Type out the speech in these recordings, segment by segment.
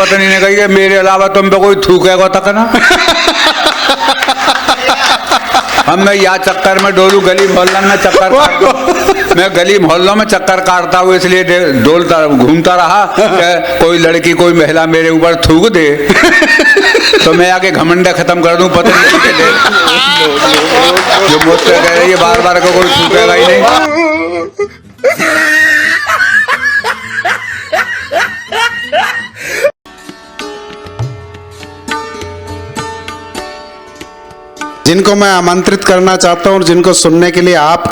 पत्नी ने कही कि मेरे अलावा तुम पे कोई थूकेगा तक ना। अब मैं यहाँ चक्कर में डोलू, गली मोहल्ला में चक्कर काटता, मैं गली मोहल्लों में चक्कर काटता हूँ, इसलिए डोलता घूमता रहा कोई लड़की कोई महिला मेरे ऊपर थूक दे तो मैं आके घमंडा खत्म कर दूं पत्नी के लिए, जो मुझसे कह रही है बार बार को कोई थूकेगा ही नहीं। जिनको मैं आमंत्रित करना चाहता हूं और जिनको सुनने के लिए आप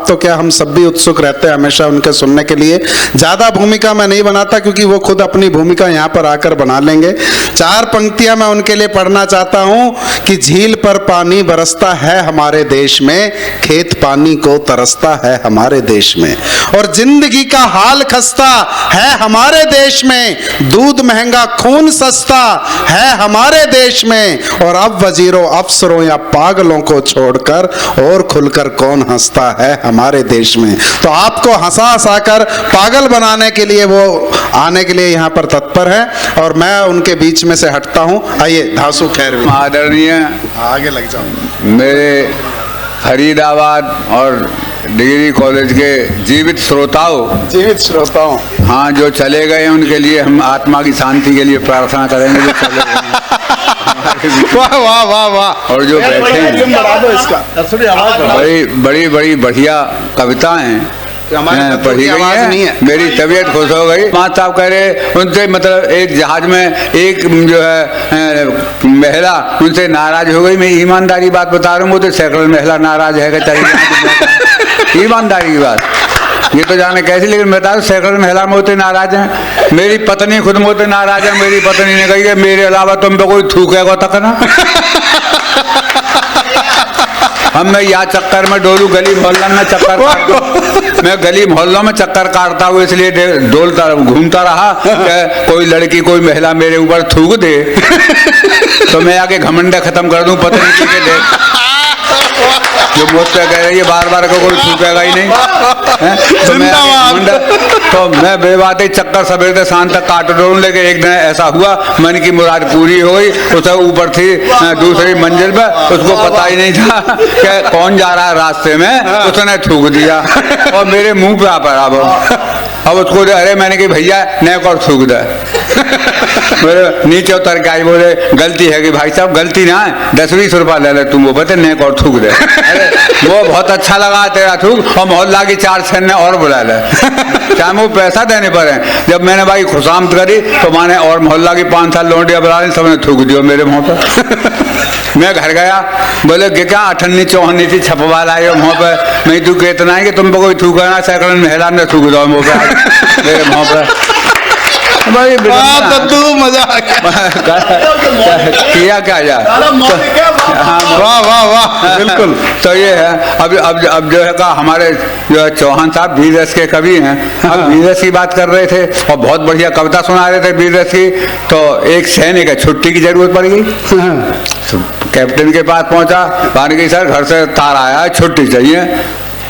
तो क्या हम सब भी उत्सुक रहते हैं हमेशा उनके सुनने के लिए। ज़्यादा भूमिका मैं नहीं बनाता क्योंकि वो खुद अपनी भूमिका यहाँ पर आकर बना लेंगे। 4 पंक्तियां मैं उनके लिए पढ़ना चाहता हूं कि झील पर पानी बरसता है हमारे देश में, खेत पानी को तरसता है हमारे देश में, और जिंदगी का हाल खस्ता है हमारे देश में, दूध महंगा खून सस्ता है हमारे देश में, और अब वजीरों अफसरों या पागलों को छोड़कर और खुलकर कौन हंसता है हमारे देश में। तो आपको हंसा हंसाकर पागल बनाने के लिए वो आने के लिए यहाँ पर तत्पर है और मैं उनके बीच में से हटता हूँ। आइए धासु खैर आदरणीय आगे लग जाओ। मेरे फरीदाबाद और डिग्री कॉलेज के जीवित श्रोताओं, हाँ जो चले गए हैं उनके लिए हम आत्मा की शांति के लिए प्रार्थना करेंगे, जो चले गए वाह वाह वाह वाह। और जो बैठे हैं बड़ी बढ़िया कविताएं हैं, पढ़ी गई है, मेरी तबीयत खुश हो गई। माँ साहब कह रहे उनसे मतलब एक जहाज में एक जो है महिला उनसे नाराज हो गई। मैं ईमानदारी बात बता रहा हूँ, वो तो सैकड़ों महिला नाराज है ईमानदारी की बात ये तो जाने कैसी, लेकिन मैं बता सैकड़ों महिला मोते नाराज हैं। मेरी पत्नी खुद मोते नाराज है। मेरी पत्नी ने कही कि मेरे अलावा तुम पे कोई थूकेगा तक ना। हम मैं यहाँ चक्कर में डोलू, गली मोहल्ला में चक्कर काटता, मैं गली मोहल्लों में चक्कर काटता हूँ, इसलिए डोलता घूमता रहा कोई लड़की कोई महिला मेरे ऊपर थूक दे तो मैं आके घमंडा खत्म कर दूं पत्नी के लिए, जो मुझसे कह रही है बार बार को कोई थूकेगा ही नहीं। तो मैं बेबाते चक्कर सवेरे से शाम तक काट रहा हूँ, लेकिन एक दिन ऐसा हुआ मन की मुराद पूरी हो गई। उसे ऊपर थी दूसरी मंजिल पे, उसको पता ही नहीं था कि कौन जा रहा है रास्ते में, उसने थूक दिया और मेरे मुंह पे आ पड़ा। अब उसको अरे मैंने कहा भैया नेक और थूक दे। मेरे नीचे उतर के आई, बोले गलती है कि भाई साहब गलती ना है, 10-20 रुपया ले ले तुम, वो बता नेक और थूक दे। अरे वो बहुत अच्छा लगा तेरा थूक, और मोहल्ला की 4 छन्ने और बुला ले, चाहे वो पैसा देने पर है। जब मैंने भाई खुशामद करी तो मैंने और मोहल्ला की 5 साल लौंडिया बुला ली, सबने थूक दिया मेरे मुँह पर। मैं घर गया, बोले कि क्या 98 चौहन्नी थी छपवा लाए मुँह पे, मैं तू कहतना है कि तुम पे कोई थूका ना, सैकड़ों महिला ने थूक दो मुँह पे मेरे मुँह पे। भाई तू मजा आ गया किया क्या जाए। वाह वाह वाह बिल्कुल। तो ये है अब जो है का हमारे जो चौहान साहब वीर रस के कवि हैं, अब वीर रस की बात कर रहे थे और बहुत बढ़िया कविता सुना रहे थे वीर रस की। तो एक सैनिक है, छुट्टी की जरूरत पड़ गई, कैप्टन के पास पहुंचा, मान गई सर घर से तार आया, छुट्टी चाहिए।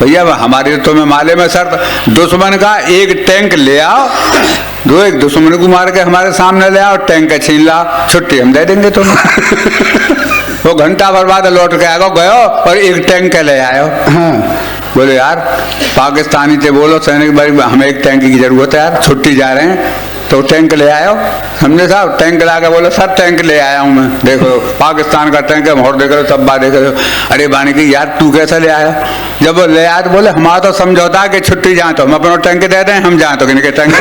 भैया हमारे तो में माले में सर दुश्मन का एक टैंक ले आओ, एक दुश्मन को मार के हमारे सामने ले आओ, टैंक का छीन ला, छुट्टी हम दे देंगे तुम्हें। वो घंटा भर बाद लौट के आएगा, गयो और एक टैंक ले आयो। बोले यार पाकिस्तानी थे, बोलो सैनिक भाई हमें एक टैंक की जरूरत है यार, छुट्टी जा रहे हैं, तो टैंक ले आयो। हमने साहब टैंक ला के बोले सर टैंक ले आया हूँ मैं, देखो पाकिस्तान का टैंक है, मोहर देख रहे हो, सब बात देख रहे हो। अरे बानी की यार तू कैसे ले आया? जब वो ले आया तो बोले हमारा तो समझौता है कि छुट्टी जाए तो हम अपना टैंक दे दें, हम जाए तो किनके टैंक।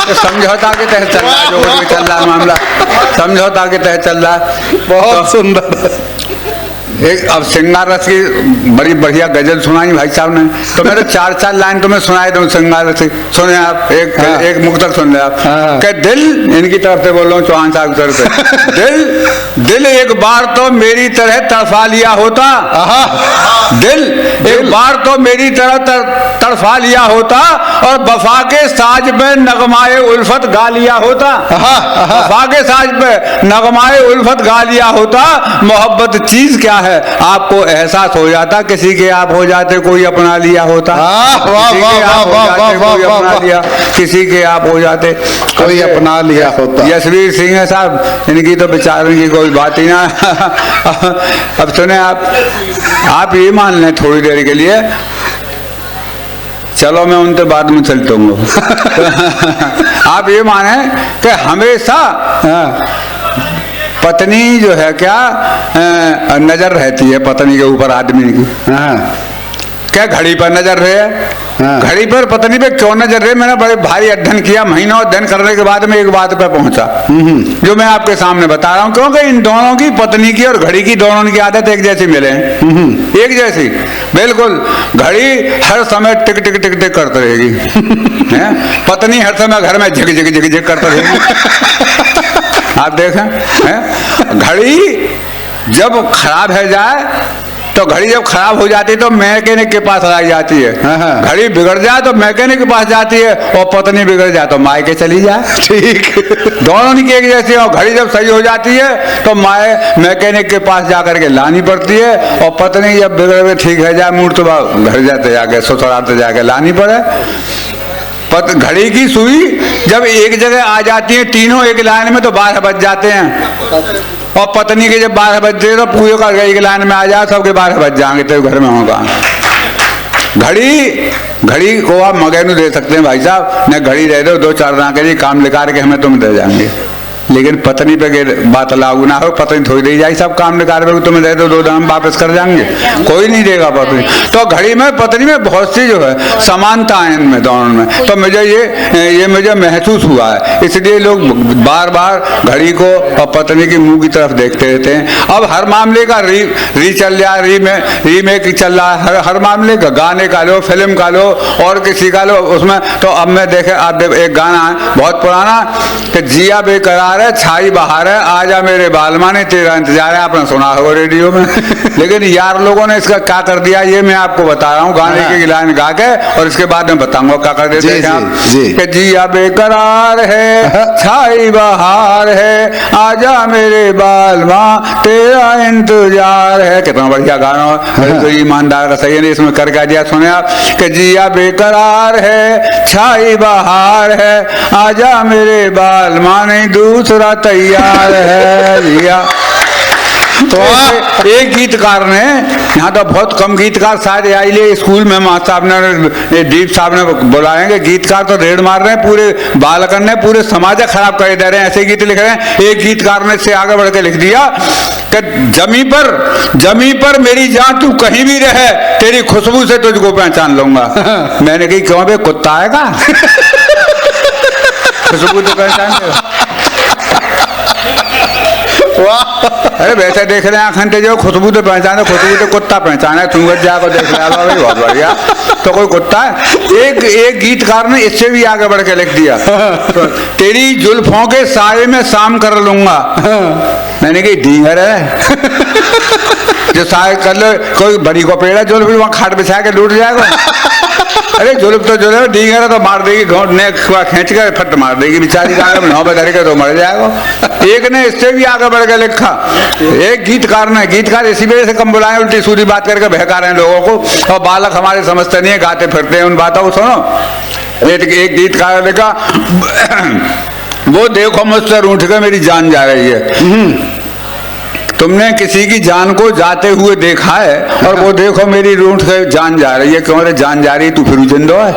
तो समझौता के तहत चल रहा है, जो भी चल रहा है मामला समझौता के तहत चल रहा है। बहुत सुंदर। एक अब श्रृंगार रस की बड़ी बढ़िया गजल सुनाई भाई साहब ने, तो मेरे 4 लाइन तुम्हें सुनाए दूं श्रृंगार रस की, सुने आप एक मुक्तक सुन ले आप। कि दिल, इनकी तरफ से बोल रहा हूँ चौहान साहब की तरफ से, दिल एक बार तो मेरी तरह तड़फा लिया होता, दिल एक बार तो मेरी तरह तड़फा लिया होता, और वफा के साज पे नगमाए उल्फत गा लिया होता, वफा के साज पे नगमाए उल्फत गा लिया होता। मोहब्बत चीज क्या है, आपको एहसास हो जाता किसी के आप हो जाते कोई अपना लिया होता, किसी के आप हो जाते कोई अपना लिया, किसी के आप हो जाते कोई अपना लिया होता। यशवीर सिंह है साहब, इनकी तो बेचारों की कोई बात ही ना। अब सुने आप ये मान लें थोड़ी देर के लिए, चलो मैं उनसे बाद में चलता हूँ। आप ये माने कि हमेशा पत्नी जो है क्या नजर रहती है पत्नी के ऊपर आदमी की, क्या घड़ी पर नजर रहे, घड़ी पर पत्नी पे क्यों नजर रहे? मैंने बड़े भारी अध्ययन किया, महीनों अध्ययन करने के बाद में एक बात पे पहुंचा जो मैं आपके सामने बता रहा हूं, क्योंकि इन दोनों की, पत्नी की और घड़ी की, दोनों की आदत एक जैसी मिले, एक जैसी बिल्कुल। घड़ी हर समय टिक टिक टिक टिक करती रहेगी, पत्नी हर समय घर में झिक झिक झिक झिक करती रहेगी। आप देखें, घड़ी जब खराब है जाए तो घड़ी जब खराब हो जाती है तो मैकेनिक के पास लाई जाती है, घड़ी बिगड़ जाए तो मैकेनिक के पास जाती है, और पत्नी बिगड़ जाए तो मायके चली जाए। ठीक, दोनों की एक जैसी है। और घड़ी जब सही हो जाती है तो मैकेनिक के पास जाकर के लानी पड़ती है, और पत्नी जब बिगड़ हुए ठीक है जाए मूड तो घर जाते जाके ससुराल जाके लानी पड़े। घड़ी की सुई जब एक जगह आ जाती है तीनों एक लाइन में तो 12 बज जाते हैं, और पत्नी के जब 12 बजते तो पूरे का एक लाइन में आ जाए, सबके 12 बज जाएंगे तो घर में होगा। घड़ी को आप मगेनू दे सकते हैं भाई साहब, न घड़ी दे दो 2-4 दिन के लिए काम निकाल के हमें तुम दे जाएंगे, लेकिन पत्नी पे बात लागू ना हो, पत्नी थोड़ी दे जाए सब काम निकाल के तुम्हें दे दो 2 दिन वापस कर जाएंगे, कोई नहीं देगा पत्नी। तो घड़ी में पत्नी में बहुत सी जो है समानता है इनमें दोनों में, तो मुझे ये मुझे महसूस हुआ है, इसलिए लोग बार बार घड़ी को और पत्नी की मुंह की तरफ देखते रहते हैं। अब हर मामले का री चल रहा है, रीमेक चल रहा है, हर मामले का, गाने का लो, फिल्म का लो और किसी का लो, उसमें तो अब मैं देखे आप एक गाना है बहुत पुराना कि जिया बेकरार है छाई बहार है आजा मेरे बालमा ने तेरा इंतजार है, आपने सुना होगा रेडियो में। लेकिन यार लोगों ने इसका क्या कर दिया ये मैं आपको बता रहा हूँ, गाने की लाइन गा के, और इसके बाद में बताऊंगा क्या कर देते हैं कि जिया बेकरार है छाई बहार है आजा मेरे बालमा तेरा इंतजार है। कितना बढ़िया गाना है, तो ईमानदार का सही नहीं इसमें करके दिया। सुने आप कि जिया बेकरार है छाई बहार है आजा मेरे बालमा नहीं दूसरा तैयार है जिया। तो एक गीतकार ने, यहाँ तो बहुत कम गीतकार शायद आइले स्कूल में मास्टर साहब ने, दीप साहब ने बुलाएंगे, गीतकार तो रेड मार रहे हैं, पूरे बालकन ने पूरे समाज खराब कर दे रहे हैं, ऐसे गीत लिख रहे हैं। एक गीतकार ने से आगे बढ़ के लिख दिया कि जमी पर मेरी जान तू कहीं भी रहे तेरी खुशबू से तुझको पहचान लूंगा। मैंने कही क्यों बे कुत्ता आएगा? खुशबू तो पहचान अरे वैसे देख रहे हैं आखंटे जो खुशबू तो पहचाने, खुशबू तो कुत्ता पहचाने, चुंगत जाकर देख रहा भाई बहुत बढ़िया, तो कोई कुत्ता है। एक गीतकार ने इससे भी आगे बढ़ के लिख दिया तो, तेरी जुल्फों के साये में शाम कर लूंगा। मैंने कही ढींगर है जो साये कर लो, कोई बड़ी को पेड़ है जुल्फ वहां खाट बिछा के लूट जाएगा। अरे जुल्फ तो जो है ढींगर तो मार देगी, खींच कर फट मार देगी बेचारी, नौ बधर के तो मर जाएगा। एक ने इससे भी आगे बढ़ के लिखा, एक गीतकार इसी वजह से कम बुलाए, उल्टी सूरी बात करके बहका रहे हैं लोगों को, और बालक हमारे समझते नहीं है, गाते फिरते हैं उन बातों को। सुनो एक गीतकार ने लिखा, वो देखो मुझसे रूठ के मेरी जान जा रही है। तुमने किसी की जान को जाते हुए देखा है, और वो देखो मेरी रूठ के जान जा रही है। क्यों रे जान जा रही है, तू फिर जिंदो है?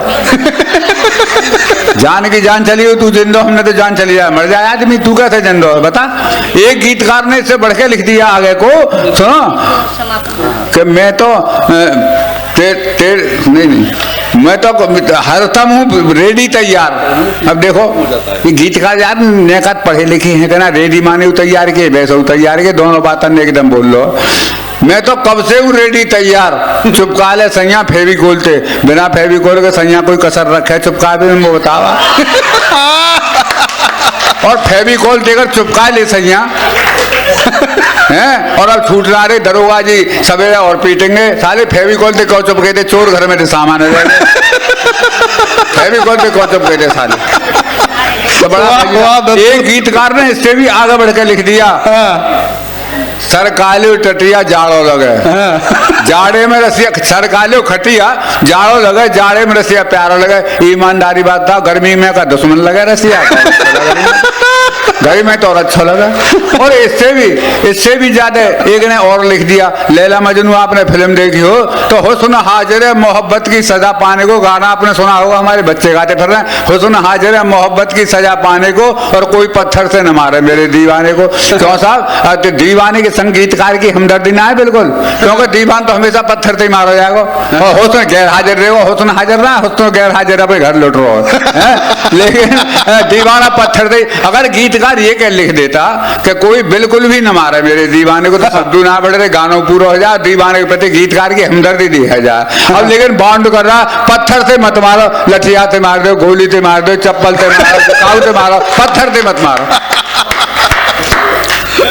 जान की जान चली हो तू जिंदो, हमने तो जान चली जाए मर जाए आदमी, तू कैसे जिंदो है बता। एक गीतकार ने इससे बढ़ के लिख दिया आगे को, सुनो कि मैं तो नहीं मैं तो हरदम हूँ रेडी तैयार। अब देखो ये गीतकार यार नेकात पढ़े लिखे हैं कहना रेडी माने तैयार के वैसे तैयार के, दोनों बातें एकदम बोल लो। मैं तो कब से हूँ रेडी तैयार, चुपका ले सैया फेविकोल थे, बिना फेविकोल के सैया कोई कसर रखे चुपका भी मैं बतावा। और फेविकोल देकर चुपका ले सैया हैं, और अब छूट रहा रे दरोगा जी सवेरे और पीटेंगे साले, फेविकोल दे कौ चुपके थे चोर घर में थे सामान है फेविकोल दे कौ चुपके थे साले। तो बड़ा एक गीतकार ने इससे भी आगे बढ़ के लिख दिया सरकालियो टटिया जाड़ो लगे, जाड़े में रसिया सरकालियो खटिया जाड़ो लगे, जाड़े में रसिया प्यारो लगे। ईमानदारी बात था, गर्मी में का दुश्मन लगे रसिया, गर्मी में तो और अच्छा लगा। और इससे भी ज्यादा एक ने और लिख दिया, लैला मजनू आपने फिल्म देखी हो तो हुस्न हाजिर है मोहब्बत की सजा पाने को, गाना आपने सुना होगा, हमारे बच्चे गाते फिर रहे हैं, हुस्न हाजिर है मोहब्बत की सजा पाने को और कोई पत्थर से न मारे मेरे दीवाने को। क्यों साहब, तो दीवाने के संगीतकार की हमदर्दी ना है बिल्कुल, क्योंकि दीवान तो हमेशा पत्थर से ही मारो जाएगा। और हुस्न गैर हाजिर रहेगा, हुस्न हाजिर ना, हुस्न गैर हाजिर अपने घर लौट रहा हो। लेकिन दीवाना पत्थर से, अगर गीतकार ये कह लिख देता कि कोई बिल्कुल भी न मारे मेरे दीवाने को, तो सद्दू ना बढ़े, गानों पूरा हो जाए, दीवाने के प्रति गीतकार की हमदर्दी दी है जाए। अब लेकिन बॉन्ड कर रहा, पत्थर से मत मारो, लठिया से मार दो, गोली से मार दो, चप्पल से मारो, काऊ से मारो, पत्थर से मत मारो।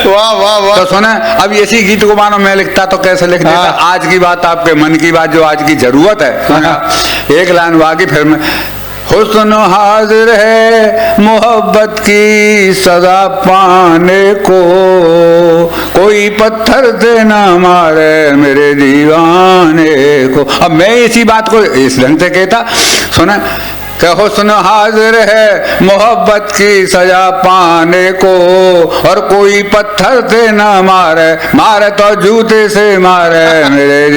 वाह वाह वाह। तो सुने, अब इसी गीत को मानो मैं लिखता तो कैसे लिख देता। आज की बात, आपके मन की बात, जो आज की जरूरत है। एक लाइन बाकी फिर मैं, हुस्न हाजिर है मोहब्बत की सजा पाने को, कोई पत्थर से ना मारे मेरे दीवाने को। अब मैं इसी बात को इस ढंग से कहता, सुना कि हुस्न हाजिर है मोहब्बत की सजा पाने को और कोई पत्थर से ना मारे, मारे तो जूते से मारे मेरे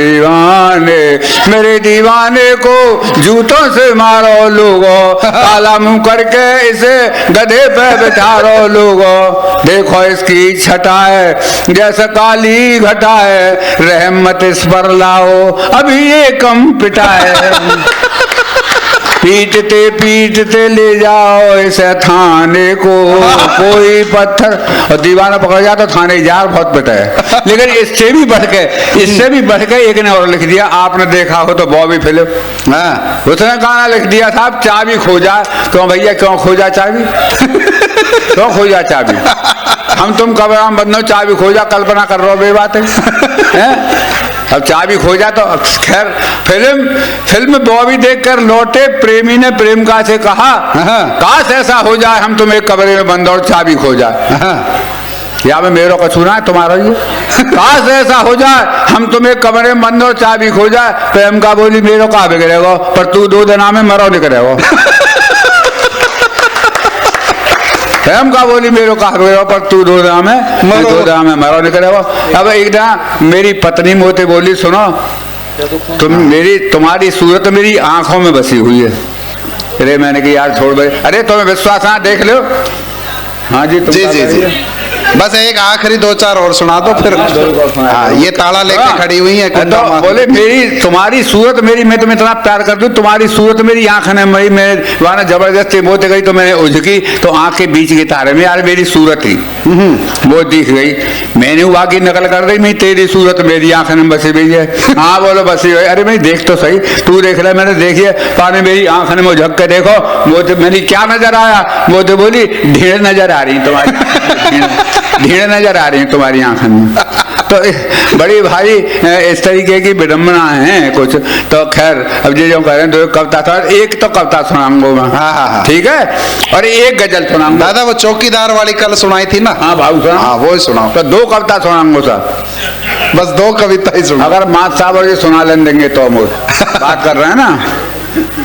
दीवाने को जूतों से मारो लोगो, काला मुंह करके इसे गधे पे बिठारो लोगो, देखो इसकी छटाए जैसे काली घटाए, रहमत इस पर लाओ अभी ये कम पिटाए, पीटते ले जाओ इसे थाने को, कोई पत्थर। और दीवाना पकड़ जाता तो थाने जार बहुत पिटा है। लेकिन इससे भी बढ़ के एक ने और लिख दिया, आपने देखा हो तो बॉबी फिल्म, उसने गाना लिख दिया था, चाबी खोजा। क्यों भैया, क्यों खोजा चाबी? क्यों खोजा चाबी? हम तुम कब्राम बंदो, चाबी खोजा, कल्पना कर रहे हो बेबात है। अब चाबी खोजा तो खैर, फिल्म बॉबी देखकर लौटे प्रेमी ने प्रेमिका से कहा, काश ऐसा हो जाए हम तुम एक कमरे में बंद और चाबी खो जाए। या में मेरे को सुना है तुम्हारा ये, काश ऐसा हो जाए हम तुम एक कमरे में बंद और चाबी खो जाए। प्रेमिका बोली, मेरे को बिगड़ेगा पर तू 2 दिन में मरो निकलेगा। हम का बोली, मेरे कहा पर तू 2 दिन में मरो निकलेगा। अब एक दिन मेरी पत्नी मोते बोली, सुनो तुम्हारी सूरत मेरी आंखों में बसी हुई है। अरे मैंने कहा यार छोड़ भाई, अरे तुम्हें विश्वास है देख लो। हाँ जी जी, बस एक आखिरी 2-4 और सुना दो फिर। हाँ, ये ताला लेके खड़ी हुई है। तो बोले, तुम्हारी सूरत मेरी, मैं तुम्हें इतना प्यार करती हूँ, तुम्हारी सूरत मेरी आंख ने मई, मैं वहां जबरदस्ती मोते गई तो मैंने उझकी तो आंख के बीच के तारे में यार मेरी सूरत ही वो दिख गई। मैंने वहां की नकल कर दी, मैं तेरी सूरत मेरी आंख में बसी हुई है। हाँ बोलो बसी हुई। अरे मैं देख तो सही, तू देख ले। मैंने देखी है, पानी मेरी आंख ने झक के देखो, वो तो मैंने क्या नजर आया? वो तो बोली, ढीढ़ नजर आ रही तुम्हारी, ढीढ़ नजर आ रही है तुम्हारी आंख में। तो बड़ी भारी इस तरीके की विडम्बना है कुछ। तो खैर अब जो कह रहे हैं, 2 कविता था, एक तो कविता सुनाऊंगा मैं। हाँ, ठीक है, और एक गजल सुनाऊंगा। दादा वो चौकीदार वाली कल सुनाई थी ना? हाँ भाऊ सुना। हाँ वो ही सुनाओ। तो 2 कविता सुनाऊंगा सर, बस 2 कविता ही सुना। अगर मात साहब और ये सुना लें देंगे तो हम बात कर रहे हैं ना,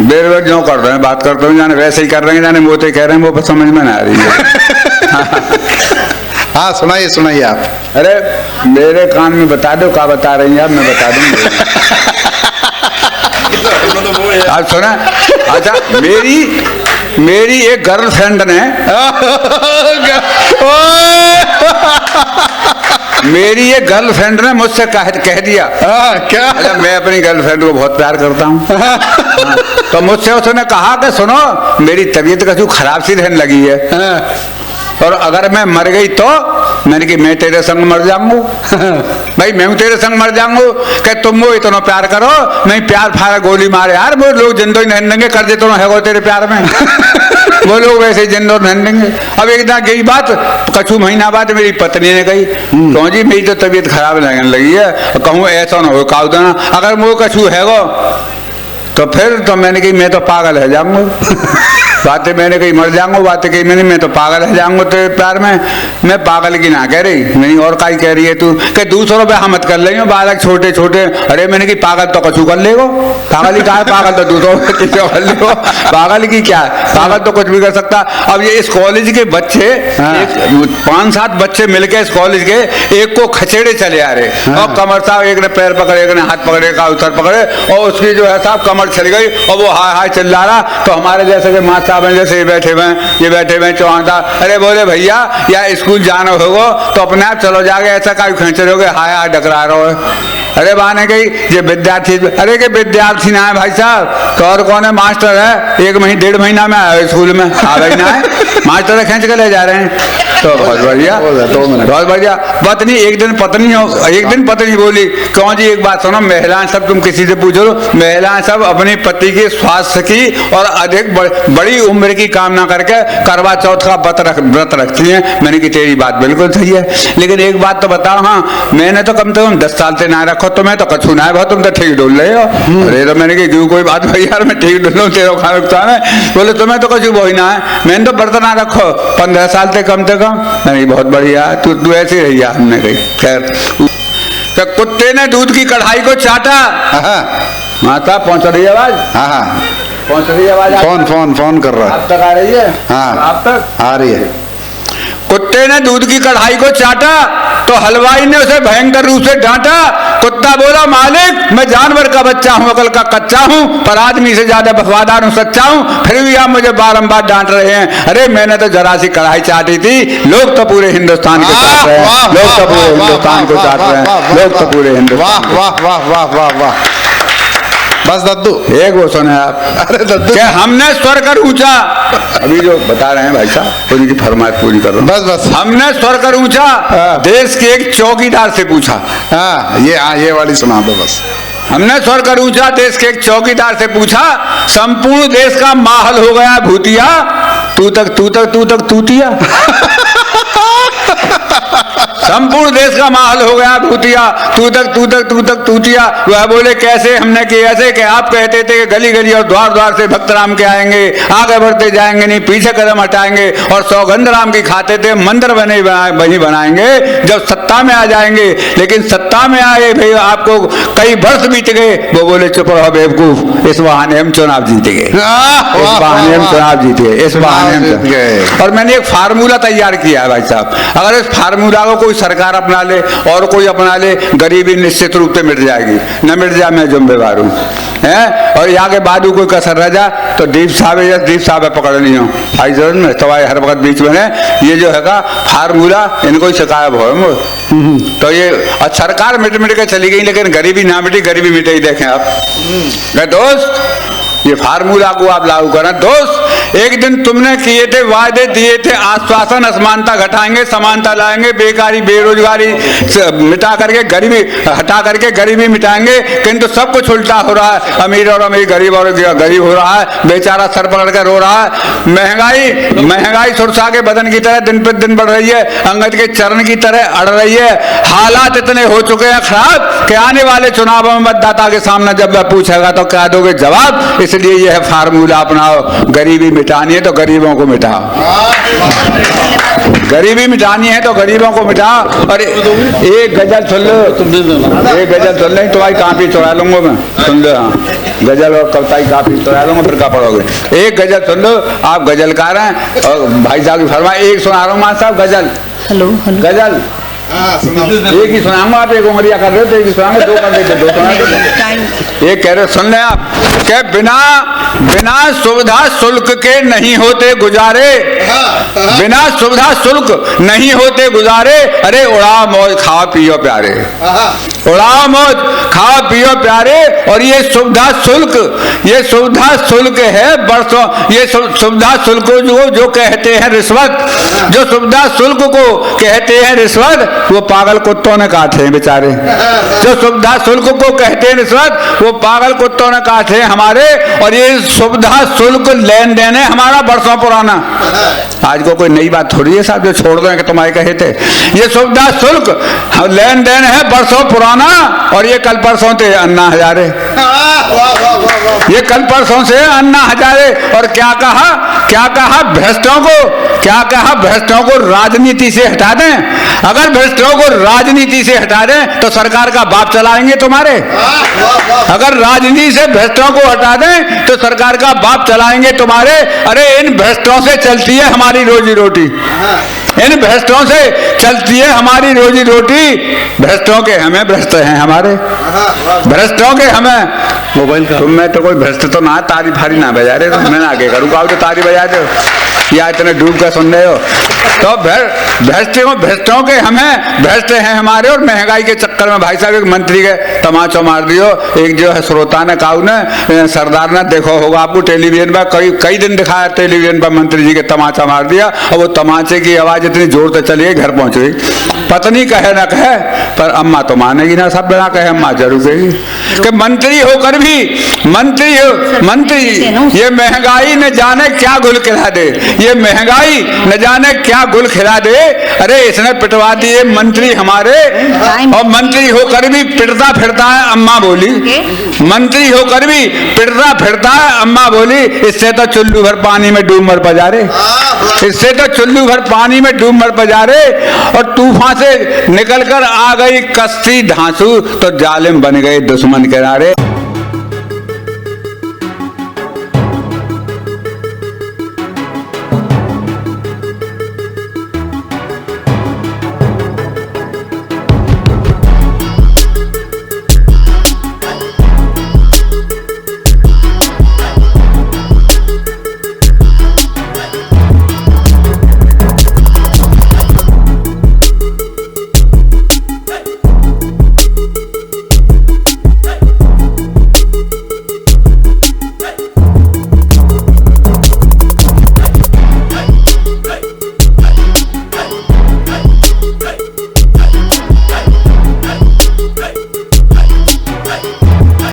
बेर जो कर रहे हैं, बात करते हैं जाने वैसे ही कर रहे हैं, जाने मोते कह रहे हैं, वो समझ में ना आ रही है। हाँ सुनाइए आप। अरे मेरे कान में बता दो क्या बता रही हैं आप, मैं बता दूंगा। आप सुना? अच्छा, मेरी एक गर्लफ्रेंड ने मेरी एक गर्लफ्रेंड ने मुझसे कह दिया, क्या? मैं अपनी गर्लफ्रेंड को बहुत प्यार करता हूँ। तो मुझसे उसने कहा कि सुनो, मेरी तबीयत कछु खराब सी रहने लगी है, और अगर मैं मर गई तो मैंने कि मैं तेरे संग मर जाऊंगा। भाई मैं तेरे संग मर जाऊंगा कि तुम वो इतना प्यार करो, मैं प्यार फारा गोली मारे यार, वो लोग जिंदो ही नहीं देंगे, कर देते है वो तेरे प्यार में। वो लोग वैसे जिंदो नहीं देंगे। अब एक दिन गई बात, कछु महीना बाद मेरी पत्नी ने कही, कहूँ जी मेरी तो तबीयत खराब लगने लगी है, कहूँ ऐसा ना हो काउ देना, अगर वो कछु है वो तो फिर तो मैंने कही मैं तो पागल है जाऊंगा। बातें मैंने कही मर जाऊंगा, बातें कही मैंने मैं तो पागल है जाऊंगा तेरे प्यार में। मैं पागल की ना कह रही, नहीं और का ही कह रही है तू कि 200 रुपये हम मत कर लेंगे बालक छोटे छोटे। अरे मैंने की पागल तो कछु कर लेगो, पागल ही कहा है, पागल तो 200 रुपये कर लेगो, पागल की क्या है, पागल तो कुछ भी कर सकता। अब ये इस कॉलेज के बच्चे 5-7 बच्चे मिलके इस कॉलेज के एक को खचेड़े चले आ रहे और कमर साहब एक ने पैर पकड़े, एक ने हाथ पकड़े, का उतर पकड़े और उसकी जो है साहब कमर चल गई और वो हाय हाय चिल्ला रहा। तो हमारे जैसे के माँ साहब हैं, जैसे ये बैठे हुए चौहान साहब, अरे बोले भैया या स्कूल जाना होगा तो अपने आप चलो जाके, ऐसा का खींच रहे हो हाय हाय डकरा रहे हो। अरे बाने गई ये विद्यार्थी, अरे के विद्यार्थी ना है भाई साहब, तो और कौन है, मास्टर है, 1-1.5 महीना में आया स्कूल में, आ गई ना है, मास्टर खींच के ले जा रहे हैं। तो बहुत बढ़िया, बहुत बढ़िया। पत्नी एक दिन पत्नी बोली, क्यों जी एक बात सुनो, महिलाएं सब, तुम किसी से पूछो, महिलाएं सब अपने पति के स्वास्थ्य की और अधिक बड़ी उम्र की कामना करके करवा चौथ का व्रत रखती हैं। मैंने की तेरी बात बिल्कुल सही है, लेकिन एक बात तो बताओ, हाँ मैंने तो कम से कम 10 साल से ना रखो, तो मैं तो कछू ना है बहुत, तुम तो ठीक डोल रहे हो। अरे तो मैंने की क्यों कोई बात भाई यार, मैं ठीक डोल रहा हूँ, तेरा खाना नुकसान है। बोले तुम्हें तो कछु वही ना है, मैंने तो व्रत ना रखो 15 साल से कम। मैंने बहुत बढ़िया, तू ऐसी रही। हमने कही खैर, कुत्ते ने दूध की कढ़ाई को चाटा। माता पहुंच रही है आवाज? हाँ पहुंच रही है आवाज? फोन कर रहा है, आप तक आ रही है? हाँ आप तक आ रही है। कुत्ते ने दूध की कढ़ाई को चाटा तो हलवाई ने उसे भयंकर रूप से डांटा। कुत्ता बोला, मालिक मैं जानवर का बच्चा हूँ, अकल का कच्चा हूँ, पर आदमी से ज्यादा वफादार हूँ, सच्चा हूँ, फिर भी आप मुझे बारंबार डांट रहे हैं। अरे मैंने तो जरा सी कढ़ाई चाटी थी, लोग तो पूरे हिंदुस्तान को चाट रहे हैं, लोग तो पूरे हिंदुस्तान को चाट रहे हैं, लोग तो पूरे हिंदुस्तान। वाह वाह वाह वाह वाह। बस दद्दू एक वो सुने आप, अरे दद्दू क्या हमने स्वर कर ऊंचा, अभी जो बता रहे हैं भाई साहब उनकी फरमाइश पूरी कर रहा हूं। बस हमने स्वर कर ऊंचा, देश के एक चौकीदार से पूछा। ये वाली सुना दो बस। हमने स्वर कर ऊंचा, देश के एक चौकीदार से पूछा, संपूर्ण देश का माहौल हो गया भूतिया, तू तक तूतिया। संपूर्ण देश का माहौल हो गया भूतिया, तू तक तूतिया। वह बोले कैसे? हमने कि ऐसे कि आप कहते थे कि गली गली और द्वार द्वार से भक्त राम के आएंगे, आगे बढ़ते जाएंगे नहीं, पीछे कदम हटाएंगे, और सौगंध राम की खाते थे, मंदिर वही बनाएंगे जब सत्ता में आ जाएंगे। लेकिन सत्ता में आए भाई आपको कई वर्ष बीत गए। वो बोले चुप रहो बेवकूफ, इस बहाने हम चुनाव जीत गए, इस बहाने हम चुनाव जीत गए, इस बहाने हम जीत गए। और मैंने एक फार्मूला तैयार किया है भाई साहब, अगर इस फार्मूला को कोई सरकार अपना ले और कोई अपना ले, गरीबी निश्चित रूप से मिट जाएगी। न मिट जाए मैं जिम्मेवार हूँ, हैं? और यहाँ के बाद कोई कसर रह जाए तो दीप साहब पकड़ लियो भाई जरूर में, तो हर वक्त बीच में है। ये जो है का फार्मूला इनको ही शिकायत हो, तो ये सरकार मिट के चली गई, लेकिन गरीबी ना मिटी, गरीबी मिटे ही देखें आप। दोस्त ये फार्मूला को आप लागू करना। दोस्त एक दिन तुमने किए थे वायदे, दिए थे आश्वासन, असमानता घटाएंगे, समानता लाएंगे, बेकारी बेरोजगारी मिटा करके गरीबी हटा करके गरीबी मिटाएंगे, किंतु सब कुछ उल्टा हो रहा है। अमीर और अमीर, गरीब और गरीब हो रहा है, बेचारा सर पकड़ कर रो रहा है। महंगाई सुरसा के बदन की तरह दिन पर दिन बढ़ रही है, अंगद के चरण की तरह अड़ रही है। हालात इतने हो चुके हैं खराब कि आने वाले चुनावों में मतदाता के सामने जब वह पूछेगा तो क्या दोगे जवाब। इसलिए यह फार्मूला अपनाओ, गरीबी मिटानी है तो गरीबों को मिटाओ, गरीबी मिटानी है तो गरीबों को मिटाओ। और एक गजल सुन लो, एक गजल सुन ले, तुम्हारी कापी चुरा लूंगा मैं, सुन लो। हाँ गजल और कविता की कापी चुरा लूंगा, फिर क्या पढ़ोगे। एक गजल सुन लो, आप गजलकार हैं और भाई साहब की फरमाइश एक सुना रहा हूँ। मां साहब गजल, हेलो गजल एक ही सुनाऊंगा, आप एक उंगलियां कर रहे हो तो एक ही सुनाऊंगा, दो कर देते, दो सुना देते। एक कह रहे सुन ले आप, क्या बिना सुविधा शुल्क के नहीं होते गुजारे, बिना सुविधा शुल्क नहीं होते गुजारे। अरे उड़ाओ मौज खाओ पियो प्यारे, उड़ाओ मौज खाओ पियो प्यारे। और ये सुविधा शुल्क है बरसों, ये सुविधा शुल्क जो कहते हैं रिश्वत, जो सुविधा शुल्क को कहते हैं रिश्वत, वो पागल कुत्तों ने काटे हैं बेचारे। जो सुविधा शुल्क को कहते हैं रिश्वत, वो पागल कुत्तों ने काटे हैं हमारे। और ये सुविधा शुल्क लेन देन है हमारा बरसों पुराना, आज को कोई नई बात थोड़ी है साहब जो छोड़ दें कि तुम्हारे कहे थे। ये सुविधा शुल्क लेन देन है बरसों पुराना, और ये कल परसों थे अन्ना हजारे, ये कल परसों से अन्ना हजारे। और क्या कहा भ्रष्टों को राजनीति से हटा दें। अगर भ्रष्टों को राजनीति से हटा दें तो सरकार का बाप चलाएंगे तुम्हारे। अगर राजनीति से भ्रष्टों को हटा दें तो सरकार का बाप चलाएंगे तुम्हारे। अरे इन भ्रष्टों से चलती है हमारी रोजी रोटी, इन भ्रष्टों से चलती है हमारी रोजी रोटी। भ्रष्टों के हमें भ्रष्ट हैं हमारे, भ्रष्टों के हमें। मोबाइल का तुम में तो कोई भ्रष्ट तो ना, तारी फारी ना बजा रहे, तो मैं आगे करूँगा तो तारी बजा दो या इतने डूब कर सुन रहे हो। तो भ्रष्टों के हमें भ्रष्ट हैं हमारे। और महंगाई के चक्कर में भाई साहब एक मंत्री के तमाचा मार दियो। एक जो है श्रोता ने काऊ ने सरदार ने देखो होगा आपको टेलीविजन पर, कई दिन दिखाया टेलीविजन पर मंत्री जी के तमाचा मार दिया। और वो तमाचे की आवाज इतनी जोर से चली घर पहुंच गई। पत्नी कहे ना कहे पर अम्मा तो मानेगी ना, सब बिना कहे अम्मा जरूर कहेगी कि मंत्री होकर भी मंत्री ये महंगाई न जाने क्या गुल खिला दे, ये महंगाई न जाने क्या गुल खिला दे। अरे इसने पिटवा दिए मंत्री हमारे, और मंत्री होकर भी पिटता फिरता है अम्मा बोली, मंत्री होकर भी पिटता फिरता है अम्मा बोली। इससे तो चुल्लू भर पानी में डूब मर पजारे, इससे तो चुल्लू भर पानी में डूब मर पजारे। और तूफान से निकलकर आ गई कश्ती धांसू तो जालिम बन गए दुश्मन किनारे।